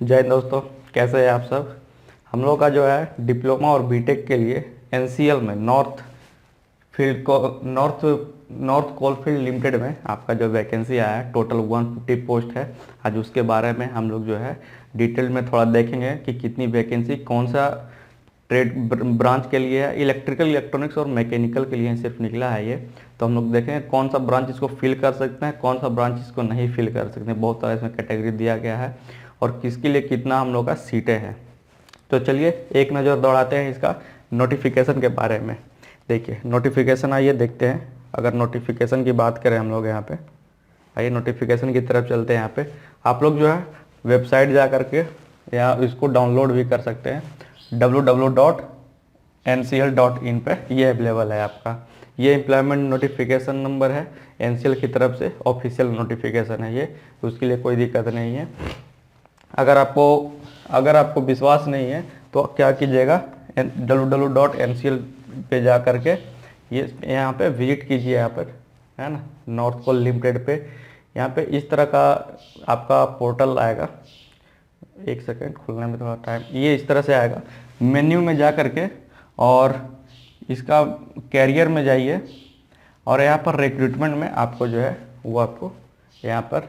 जय हिंद दोस्तों, कैसे हैं आप सब। हम लोग का जो है डिप्लोमा और बीटेक के लिए एनसीएल में नॉर्थ कोलफील्ड लिमिटेड में आपका जो वैकेंसी आया है, टोटल 150 पोस्ट है। आज उसके बारे में हम लोग जो है डिटेल में थोड़ा देखेंगे कि कितनी वैकेंसी कौन सा ट्रेड ब्रांच के लिए है। इलेक्ट्रिकल, इलेक्ट्रॉनिक्स और मैकेनिकल के लिए सिर्फ निकला है ये। तो हम लोग देखेंगे कौन सा ब्रांच इसको फिल कर सकते हैं, कौन सा ब्रांच इसको नहीं फिल कर सकते हैं। बहुत सारा इसमें कैटेगरी दिया गया है और किसके लिए कितना हम लोग का सीटें हैं। तो चलिए एक नज़र दौड़ाते हैं इसका नोटिफिकेशन के बारे में। देखिए नोटिफिकेशन, आइए देखते हैं। अगर नोटिफिकेशन की बात करें हम लोग यहाँ पे, आइए नोटिफिकेशन की तरफ चलते हैं। यहाँ पे आप लोग जो है वेबसाइट जा करके या इसको डाउनलोड भी कर सकते हैं। www.ncl.in पे ये अवेलेबल है आपका। ये एम्प्लॉयमेंट नोटिफिकेशन नंबर है, एनसीएल की तरफ से ऑफिशियल नोटिफिकेशन है ये, उसके लिए कोई दिक्कत नहीं है। अगर आपको विश्वास नहीं है तो क्या कीजिएगा, www.ncl पे जा करके ये यहाँ पे विजिट कीजिए, यहाँ पर है ना, नॉर्थ कोल लिमिटेड पे। यहाँ पे इस तरह का आपका पोर्टल आएगा। एक सेकेंड, खुलने में थोड़ा टाइम, ये इस तरह से आएगा। मेन्यू में जा करके और इसका कैरियर में जाइए और यहाँ पर रिक्रूटमेंट में आपको जो है वो आपको यहाँ पर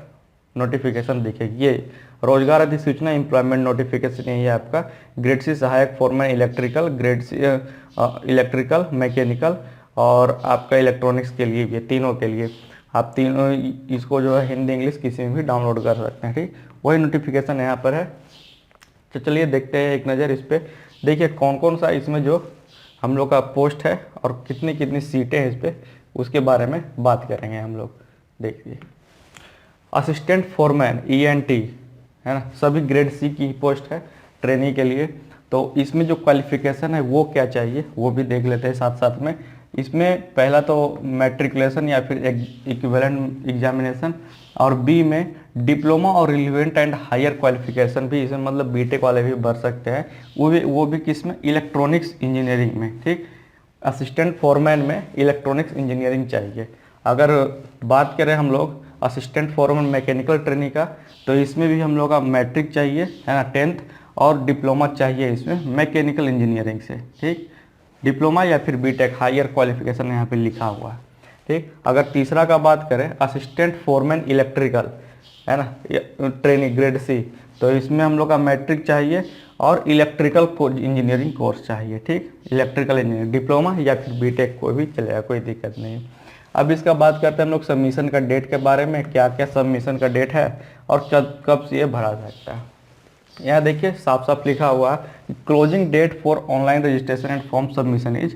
नोटिफिकेशन दिखेगी। ये रोजगार अधिसूचना एम्प्लॉयमेंट नोटिफिकेशन है आपका। ग्रेड सी सहायक foreman electrical, grade C electrical, mechanical और आपका इलेक्ट्रॉनिक्स के लिए भी, तीनों के लिए। आप तीनों इसको जो है हिंदी इंग्लिश किसी में भी डाउनलोड कर सकते हैं। ठीक, वही नोटिफिकेशन यहाँ पर है। तो चलिए देखते हैं एक नज़र इस पर। देखिए कौन कौन सा इसमें जो हम लोग का पोस्ट है और कितनी कितनी सीटें हैं इस पर, उसके बारे में बात करेंगे हम लोग। देखिए असिस्टेंट फोरमैन ईएनटी है ना, सभी ग्रेड सी की पोस्ट है ट्रेनिंग के लिए। तो इसमें जो क्वालिफिकेशन है वो क्या चाहिए वो भी देख लेते हैं साथ साथ में। इसमें पहला तो मैट्रिकुलेशन या फिर इक्विवेलेंट एग्जामिनेशन, और बी में डिप्लोमा और रिलेवेंट एंड हायर क्वालिफिकेशन भी इसमें, मतलब बीटेक वाले भी भर सकते हैं। वो भी किस में, इलेक्ट्रॉनिक्स इंजीनियरिंग में। ठीक, असिस्टेंट फोरमैन में इलेक्ट्रॉनिक्स इंजीनियरिंग चाहिए। अगर बात करें हम लोग असिस्टेंट फोरमैन मैकेनिकल ट्रेनिंग का, तो इसमें भी हम लोग का मैट्रिक चाहिए है ना, 10th, और डिप्लोमा चाहिए इसमें मैकेनिकल इंजीनियरिंग से। ठीक, डिप्लोमा या फिर बीटेक हायर क्वालिफिकेशन यहाँ पे लिखा हुआ है। ठीक, अगर तीसरा का बात करें असिस्टेंट फोरमैन इलेक्ट्रिकल है ना, ट्रेनिंग ग्रेड सी, तो इसमें हम लोग का मैट्रिक चाहिए और इलेक्ट्रिकल इंजीनियरिंग कोर्स चाहिए। ठीक, इलेक्ट्रिकल इंजीनियरिंग डिप्लोमा या फिर बीटेक कोई भी चलेगा, कोई दिक्कत नहीं। अब इसका बात करते हैं हम लोग सबमिशन का डेट के बारे में, क्या क्या सबमिशन का डेट है और कब से ये भरा सकता है। यहाँ देखिए साफ साफ लिखा हुआ है, closing date for online registration and form submission is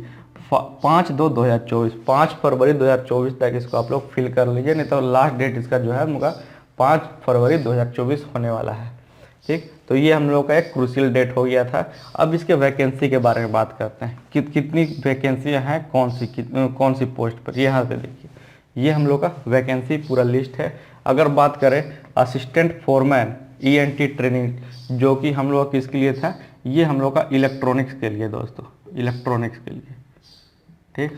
5/2/2024, 5 फरवरी 2024 तक इसको आप लोग फिल कर लीजिए, नहीं तो लास्ट डेट इसका जो है मुझे 5 फरवरी 2024 होने वाला है। ठीक, तो ये हम लोग का एक क्रूशियल डेट हो गया था। अब इसके वैकेंसी के बारे में बात करते हैं, कितनी वैकेंसियाँ हैं, कौन सी पोस्ट पर। यहाँ पे देखिए ये हम लोग का वैकेंसी पूरा लिस्ट है। अगर बात करें असिस्टेंट फोरमैन ईएनटी ट्रेनिंग, जो कि हम लोग किसके लिए था, ये हम लोग का इलेक्ट्रॉनिक्स के लिए दोस्तों, इलेक्ट्रॉनिक्स के लिए। ठीक,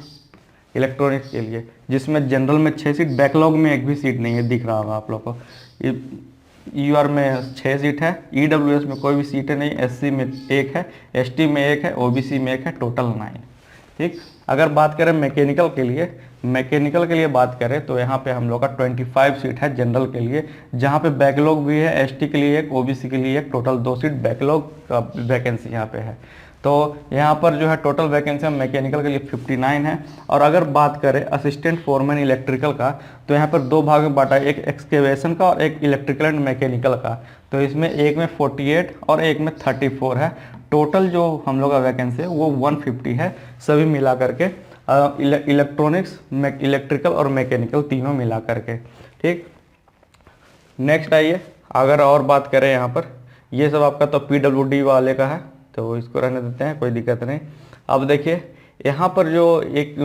इलेक्ट्रॉनिक्स के लिए, जिसमें जनरल में 6 सीट, बैकलॉग में एक भी सीट नहीं है, दिख रहा होगा आप लोग को। यूआर में 6 सीट है, ईडब्ल्यूएस में कोई भी सीट नहीं, एससी में 1 है, एसटी में 1 है, ओबीसी में 1 है, टोटल 9। ठीक, अगर बात करें मैकेनिकल के लिए बात करें तो यहाँ पे हम लोग का 25 सीट है जनरल के लिए, जहाँ पे बैकलॉग भी है, एसटी के लिए 1, ओबीसी के लिए 1, टोटल 2 सीट बैकलॉग का वैकेंसी यहाँ पे है। तो यहाँ पर जो है टोटल वैकेंसी मैकेनिकल के लिए 59 है। और अगर बात करें असिस्टेंट फोरमैन इलेक्ट्रिकल का, तो यहाँ पर 2 भाग में बांटा है, एक एक्सकेवेशन का और एक इलेक्ट्रिकल एंड मैकेनिकल का। तो इसमें एक में 48 और एक में 34 है। टोटल जो हम लोग का वैकेंसी है वो 150 है, सभी मिला करके, इलेक्ट्रॉनिक्स, इलेक्ट्रिकल और मैकेनिकल तीनों मिला करके। ठीक, नेक्स्ट आइए, अगर और बात करें यहाँ पर, ये सब आपका तो पीडब्ल्यूडी वाले का है, तो इसको रहने देते हैं, कोई दिक्कत नहीं। अब देखिए यहाँ पर जो एक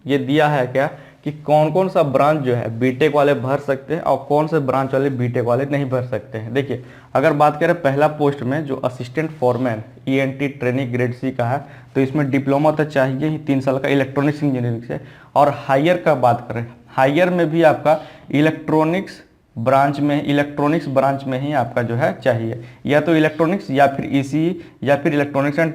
ये दिया है क्या, कि कौन कौन सा ब्रांच जो है बीटेक वाले भर सकते हैं और कौन से ब्रांच वाले बीटेक वाले नहीं भर सकते हैं। देखिए अगर बात करें पहला पोस्ट में जो assistant foreman ENT training grade C का है, तो इसमें डिप्लोमा तो चाहिए ही 3 साल का इलेक्ट्रॉनिक्स इंजीनियरिंग से। और हायर का बात करें, हायर में भी आपका इलेक्ट्रॉनिक्स ब्रांच में, इलेक्ट्रॉनिक्स ब्रांच में ही आपका जो है चाहिए, या तो इलेक्ट्रॉनिक्स या फिर ईसीई या फिर इलेक्ट्रॉनिक्स एंड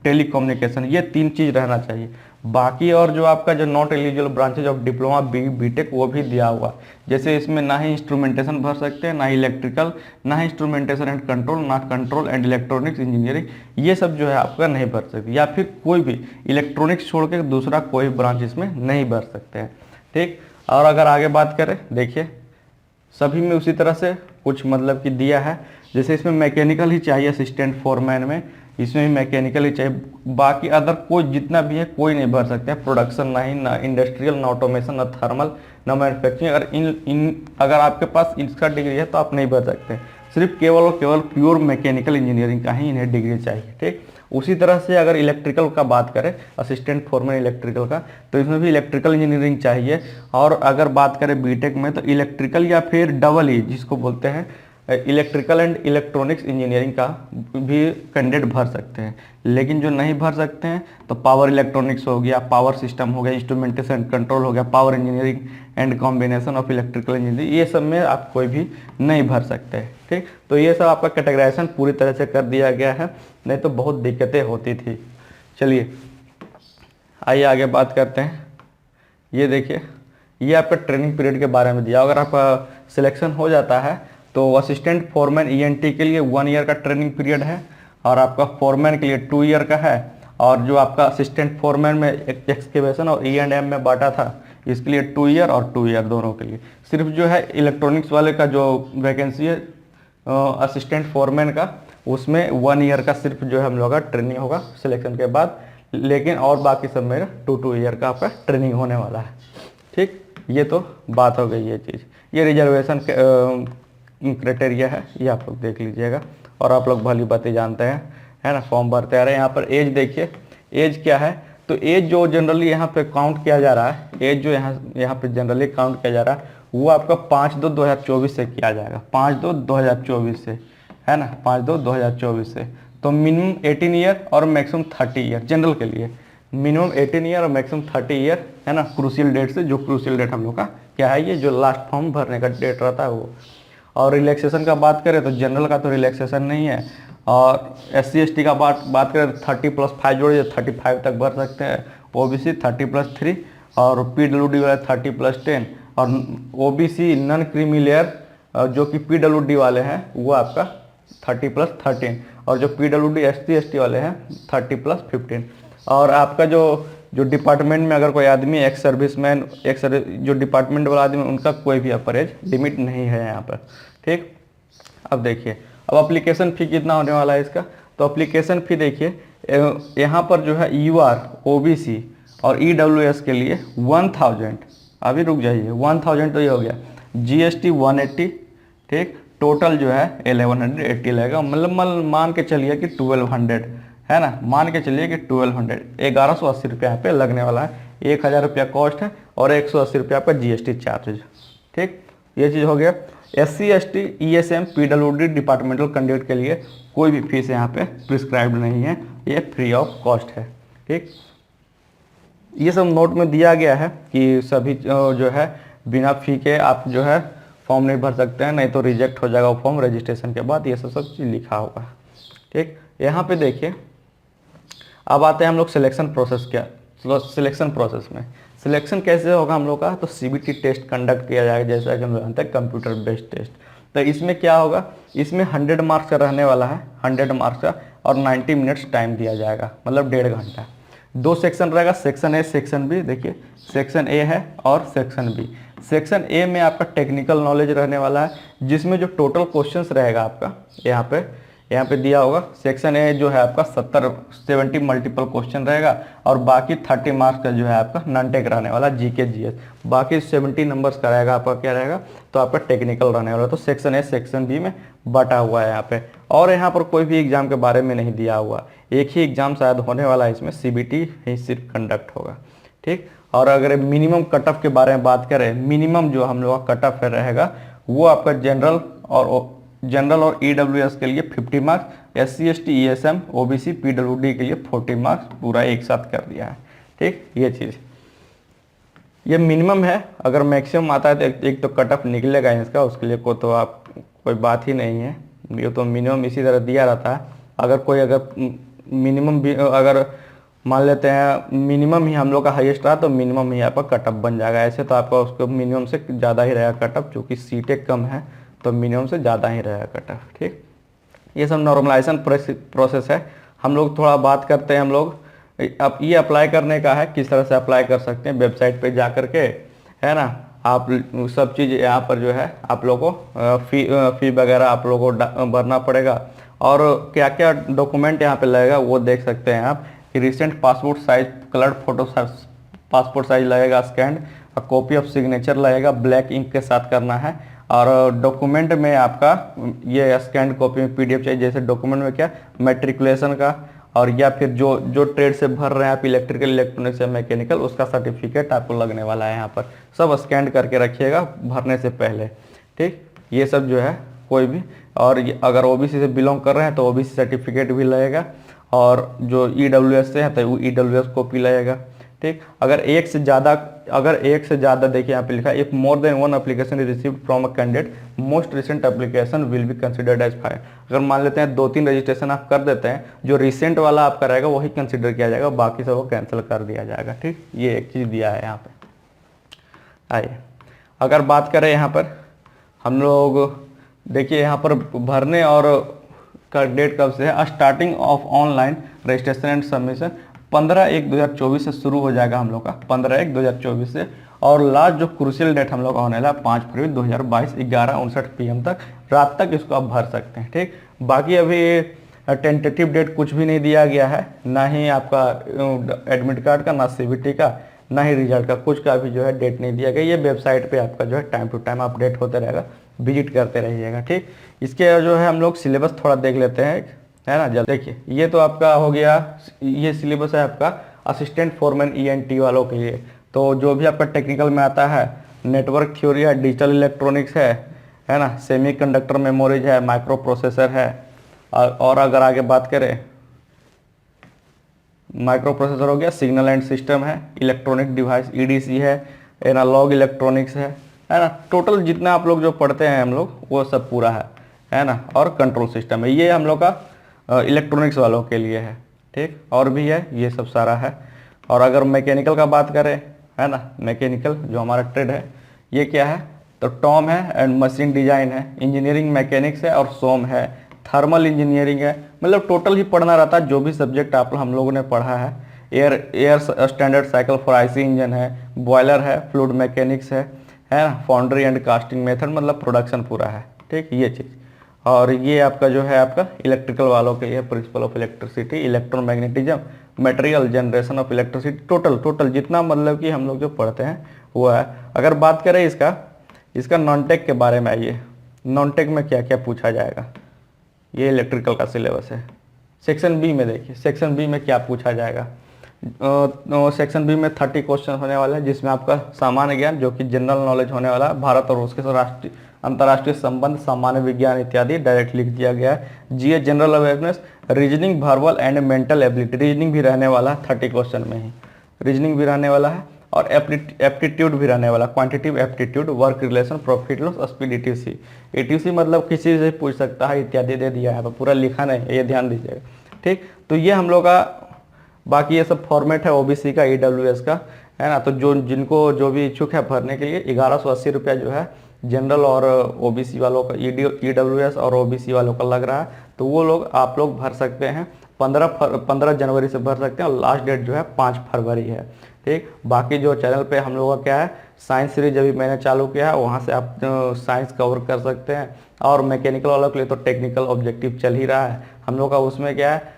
टेलीकम्युनिकेशन, ये 3 चीज़ रहना चाहिए। बाकी और जो आपका जो not eligible branches of diploma BTech वो भी दिया हुआ, जैसे इसमें ना ही इंस्ट्रूमेंटेशन भर सकते हैं, ना ही इलेक्ट्रिकल, ना ही इंस्ट्रूमेंटेशन एंड कंट्रोल, ना कंट्रोल एंड इलेक्ट्रॉनिक्स इंजीनियरिंग, ये सब जो है आपका नहीं भर सकते, या फिर कोई भी इलेक्ट्रॉनिक्स छोड़ के दूसरा कोई ब्रांच इसमें नहीं भर सकते हैं। ठीक, और अगर आगे बात करें, देखिए सभी में उसी तरह से कुछ मतलब कि दिया है, जैसे इसमें मैकेनिकल ही चाहिए असिस्टेंट फोरमैन में, इसमें भी मैकेनिकल ही चाहिए, बाकी अदर कोई जितना भी है कोई नहीं भर सकते हैं। प्रोडक्शन नहीं, ना इंडस्ट्रियल, ना ऑटोमेशन, ना थर्मल, ना मैन्युफैक्चरिंग, अगर आपके पास इसका डिग्री है तो आप नहीं भर सकते। सिर्फ केवल और केवल प्योर मैकेनिकल इंजीनियरिंग का ही इन्हें डिग्री चाहिए। ठीक, उसी तरह से अगर इलेक्ट्रिकल का बात करें, असिस्टेंट फोरमैन इलेक्ट्रिकल का, तो इसमें भी इलेक्ट्रिकल इंजीनियरिंग चाहिए। और अगर बात करें बीटेक में तो इलेक्ट्रिकल या फिर डबल ई जिसको बोलते हैं इलेक्ट्रिकल एंड इलेक्ट्रॉनिक्स इंजीनियरिंग का भी कैंडिडेट भर सकते हैं। लेकिन जो नहीं भर सकते हैं तो पावर इलेक्ट्रॉनिक्स हो गया, पावर सिस्टम हो गया, इंस्ट्रूमेंटेशन कंट्रोल हो गया, power engineering and combination of electrical engineering, ये सब में आप कोई भी नहीं भर सकते हैं। ठीक, तो ये सब आपका कैटेगराइजेशन पूरी तरह से कर दिया गया है, नहीं तो बहुत दिक्कतें होती थी। चलिए आइए आगे बात करते हैं। ये देखिए, ये आपका ट्रेनिंग पीरियड के बारे में दिया। अगर आपका सिलेक्शन हो जाता है तो असिस्टेंट फोरमैन ईएनटी के लिए 1 ईयर का ट्रेनिंग पीरियड है, और आपका फोरमैन के लिए 2 ईयर का है, और जो आपका असिस्टेंट फोरमैन में एक्सकेवेशन और E&M में बांटा था, इसके लिए 2 ईयर और 2 ईयर दोनों के लिए। सिर्फ जो है इलेक्ट्रॉनिक्स वाले का जो वैकेंसी है असिस्टेंट फोरमैन का, उसमें 1 ईयर का सिर्फ जो है हम लोग का ट्रेनिंग होगा सिलेक्शन के बाद, लेकिन और बाकी सब में 2 ईयर का आपका ट्रेनिंग होने वाला है। ठीक, ये तो बात हो गई ये चीज़। ये रिजर्वेशन क्राइटेरिया है, ये आप लोग देख लीजिएगा, और आप लोग भली बातें जानते हैं, है ना। फॉर्म भरते आ रहे हैं। यहाँ पर एज देखिए, एज क्या है, तो एज जो जनरली यहाँ पे काउंट किया जा रहा है, एज जो यहाँ पे जनरली काउंट किया जा रहा है वो आपका 5/2/2024 से किया जाएगा, 5/2/2024 से, है ना, 5/2/2024 से। तो मिनिमम 18 ईयर और मैक्सिमम 30 ईयर जनरल के लिए, मिनिमम 18 ईयर और मैक्सिमम 30 ईयर, है ना। क्रूशियल डेट से, जो क्रूशियल डेट हम लोग का क्या है, ये जो लास्ट फॉर्म भरने का डेट रहता है वो। और रिलैक्सेशन का बात करें तो जनरल का तो रिलैक्सेशन नहीं है, और SC/ST का बात करें तो 30+5 जोड़िए 35 तक भर सकते हैं, OBC 30+3, और PWD वाले 30+10, और OBC नॉन क्रीमी लेयर जो कि PWD वाले हैं वो आपका 30+13, और जो PWD SC/ST वाले हैं 30+15। और आपका जो डिपार्टमेंट में अगर कोई आदमी एक्स सर्विसमैन, जो डिपार्टमेंट वाला आदमी, उनका कोई भी अपर एज लिमिट नहीं है यहाँ पर। ठीक, अब देखिए, अब एप्लीकेशन फ़ी कितना होने वाला है इसका, तो एप्लीकेशन फ़ी देखिए यहाँ पर जो है UR, OBC और EWS के लिए 1000, अभी रुक जाइए, 1000 तो ये हो गया, GST 180, ठीक, टोटल जो है 1180 लगेगा, मतलब मान के चलिए कि 1200, है ना, मान के चलिए कि 1200, 1180 रुपया यहाँ पे लगने वाला है। 1000 रुपया कॉस्ट है और 180 रुपया आपका GST चार्ज। ठीक, ये चीज़ हो गया। SC/ST ESM PWD departmental candidate के लिए कोई भी फीस यहाँ पे प्रिस्क्राइब्ड नहीं है, ये फ्री ऑफ कॉस्ट है। ठीक, ये सब नोट में दिया गया है कि सभी जो है बिना फी के आप जो है फॉर्म नहीं भर सकते हैं, नहीं तो रिजेक्ट हो जाएगा वो फॉर्म रजिस्ट्रेशन के बाद, ये सब चीज़ लिखा होगा। ठीक, यहाँ पे देखिए, अब आते हैं हम लोग सिलेक्शन प्रोसेस क्या, सिलेक्शन प्रोसेस में सिलेक्शन कैसे होगा हम लोग का, तो CBT टेस्ट कंडक्ट किया जाएगा, जैसा कि हम जानते हैं कंप्यूटर बेस्ड टेस्ट। तो इसमें क्या होगा, इसमें 100 मार्क्स का रहने वाला है, 100 मार्क्स का, और 90 मिनट्स टाइम दिया जाएगा, मतलब 1.5 घंटा। 2 सेक्शन रहेगा, सेक्शन A सेक्शन B। देखिए सेक्शन A है और सेक्शन B। सेक्शन A में आपका टेक्निकल नॉलेज रहने वाला है, जिसमें जो टोटल क्वेश्चंस रहेगा आपका यहाँ पे दिया होगा। सेक्शन A जो है आपका 70 मल्टीपल क्वेश्चन रहेगा, और बाकी 30 मार्क्स का जो है आपका नॉन टेक रहने वाला, GK GS। बाकी 70 नंबर्स का रहेगा आपका, क्या रहेगा, तो आपका टेक्निकल रहने वाला। तो सेक्शन A सेक्शन B में बटा हुआ है यहाँ पे, और यहाँ पर कोई भी एग्जाम के बारे में नहीं दिया हुआ, एक ही एग्जाम शायद होने वाला है इसमें, CBT ही सिर्फ कंडक्ट होगा। ठीक, और अगर मिनिमम कट ऑफ के बारे में बात करें, मिनिमम जो हम लोग का कट ऑफ रहेगा वो आपका जनरल और EWS के लिए 50 marks, SC/ST ESM OBC PWD के लिए 40 मार्क्स, पूरा एक साथ कर दिया है। ठीक, ये चीज़ ये मिनिमम है, अगर मैक्सिमम आता है तो एक तो कट ऑफ निकलेगा इसका, उसके लिए को तो आप कोई बात ही नहीं है, ये तो मिनिमम इसी तरह दिया रहता है। अगर कोई अगर मिनिमम भी अगर मान लेते हैं मिनिमम ही हम लोग का हाईएस्ट रहा तो मिनिमम ही आपका कट ऑफ बन जाएगा। ऐसे तो आपका उसको मिनिमम से ज़्यादा ही रहेगा कट ऑफ, चूँकि सीटें कम है तो मिनिमम से ज़्यादा ही रहेगा कट ऑफ। ठीक, ये सब नॉर्मलाइजेशन प्रोसेस है। हम लोग थोड़ा बात करते हैं, हम लोग अब ये अप्लाई करने का है, किस तरह से अप्लाई कर सकते हैं, वेबसाइट पे जा करके, है ना। आप सब चीज़ यहाँ पर जो है आप लोगों को फ़ी वगैरह आप लोगों को भरना पड़ेगा, और क्या क्या डॉक्यूमेंट यहाँ पे लगेगा वो देख सकते हैं आप कि recent passport size coloured photo passport size लगेगा स्कैंड, कॉपी ऑफ सिग्नेचर लगेगा, ब्लैक इंक के साथ करना है, और डॉक्यूमेंट में आपका ये स्कैन कॉपी में पीडीएफ चाहिए। जैसे डॉक्यूमेंट में क्या मैट्रिकुलेशन का, और या फिर जो ट्रेड से भर रहे हैं आप, इलेक्ट्रिकल, इलेक्ट्रॉनिक्स या मैकेनिकल, उसका सर्टिफिकेट आपको लगने वाला है यहाँ पर। सब स्कैन करके रखिएगा भरने से पहले। ठीक, ये सब जो है कोई भी, और अगर ओबीसी से बिलोंग कर रहे हैं तो ओबीसी सर्टिफिकेट भी लगेगा, और जो ईडब्ल्यूएस से है तो वो ईडब्ल्यूएस कॉपी लगेगा। ठीक, अगर एक से ज़्यादा देखिए यहाँ पे लिखा है, if more than one application is received from a candidate most recent application will be considered as file. अगर मान लेते हैं 2-3 रजिस्ट्रेशन आप कर देते हैं, जो रिसेंट वाला आपका रहेगा वही कंसिडर किया जाएगा, बाकी सब को कैंसिल कर दिया जाएगा। ठीक, ये एक चीज़ दिया है यहाँ पे। आइए अगर बात करें यहाँ पर हम लोग, देखिए यहाँ पर भरने और का डेट कब से है, starting of online registration and submission 15/1/2024 से शुरू हो जाएगा हम लोग का, 15/1/2024 से, और लास्ट जो क्रूशियल डेट हम लोग का होने वाला है 5 फरवरी 2022 11:59 PM तक, रात तक इसको आप भर सकते हैं। ठीक, बाकी अभी टेंटेटिव डेट कुछ भी नहीं दिया गया है, ना ही आपका एडमिट कार्ड का, ना सीबीटी का, ना ही रिजल्ट का, कुछ का भी जो है डेट नहीं दिया गया। ये वेबसाइट पे आपका जो है टाइम टू टाइम अपडेट होते रहेगा, विजिट करते रहिएगा। ठीक, इसके जो है हम लोग सिलेबस थोड़ा देख लेते हैं, है ना। जल्द देखिए, ये तो आपका हो गया, ये सिलेबस है आपका असिस्टेंट फोरमैन ENT वालों के लिए। तो जो भी आपका टेक्निकल में आता है, नेटवर्क थ्योरी है, डिजिटल इलेक्ट्रॉनिक्स है ना, सेमीकंडक्टर मेमोरीज है, माइक्रो प्रोसेसर है, और अगर आगे बात करें माइक्रो प्रोसेसर हो गया, सिग्नल एंड सिस्टम है, इलेक्ट्रॉनिक डिवाइस EDC है, एनालॉग इलेक्ट्रॉनिक्स है ना। टोटल जितना आप लोग जो पढ़ते हैं हम लोग वो सब पूरा है ना, और कंट्रोल सिस्टम है, ये हम लोग का इलेक्ट्रॉनिक्स वालों के लिए है। ठीक, और भी है, ये सब सारा है। और अगर मैकेनिकल का बात करें, है ना, मैकेनिकल जो हमारा ट्रेड है, ये क्या है, तो टॉम है एंड मशीन डिजाइन है, इंजीनियरिंग मैकेनिक्स है, और सोम है, थर्मल इंजीनियरिंग है। मतलब टोटल ही पढ़ना रहता है, जो भी सब्जेक्ट आप हम लोगों ने पढ़ा है। Air standard cycle for IC engine है, बॉयलर है, फ्लूइड मैकेनिक्स है ना, फाउंड्री एंड कास्टिंग मेथड, मतलब प्रोडक्शन पूरा है। ठीक, ये चीज़। और ये आपका जो है आपका इलेक्ट्रिकल वालों के लिए principle of electricity, electromagnetism, material generation of electricity, total जितना मतलब कि हम लोग जो पढ़ते हैं वो है। अगर बात करें इसका नॉन टेक के बारे में, आइए नॉन टेक में क्या क्या पूछा जाएगा, ये इलेक्ट्रिकल का सिलेबस है। सेक्शन बी में देखिए, सेक्शन बी में क्या पूछा जाएगा। सेक्शन बी में 30 क्वेश्चन होने वाले हैं, जिसमें आपका सामान्य ज्ञान जो कि जनरल नॉलेज होने वाला है, भारत और उसके राष्ट्रीय अंतर्राष्ट्रीय संबंध, सामान्य विज्ञान इत्यादि डायरेक्ट लिख दिया गया है। GS general awareness, reasoning, verbal and mental ability, reasoning भी रहने वाला है 30 क्वेश्चन में ही, रीजनिंग भी रहने वाला है, और एप्टीट्यूड भी रहने वाला, quantitative aptitude, work relation, profit loss, speed, ETC मतलब किसी से पूछ सकता है इत्यादि दे दिया है, पूरा लिखा नहीं है, ये ध्यान दीजिएगा। ठीक, तो ये हम लोग का बाकी ये सब फॉर्मेट है OBC का, EWS का, है ना। तो जिनको जो भी इच्छुक है भरने के लिए 1180 रुपया जो है जनरल और OBC वालों का, EWS और OBC वालों का लग रहा है। तो वो लोग आप लोग भर सकते हैं, 15 जनवरी से भर सकते हैं, और लास्ट डेट जो है 5 फरवरी है। ठीक, बाकी जो चैनल पे हम लोगों का क्या है, साइंस सीरीज अभी मैंने चालू किया है, वहाँ से आप साइंस कवर कर सकते हैं, और मैकेनिकल वालों के लिए तो टेक्निकल ऑब्जेक्टिव चल ही रहा है हम लोग का। उसमें क्या है,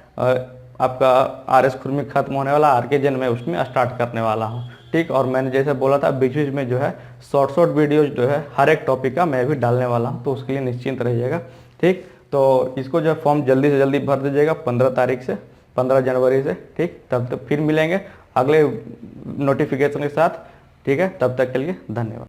आपका RS खुरमी खत्म होने वाला, RK जन में उसमें स्टार्ट करने वाला हूँ। ठीक, और मैंने जैसे बोला था बीच बीच में जो है शॉर्ट वीडियोज जो है हर एक टॉपिक का मैं भी डालने वाला हूँ, तो उसके लिए निश्चिंत रहिएगा। ठीक, तो इसको जो फॉर्म जल्दी से जल्दी भर दीजिएगा 15 जनवरी से। ठीक, तब तक फिर मिलेंगे अगले नोटिफिकेशन के साथ। ठीक है, तब तक के लिए धन्यवाद।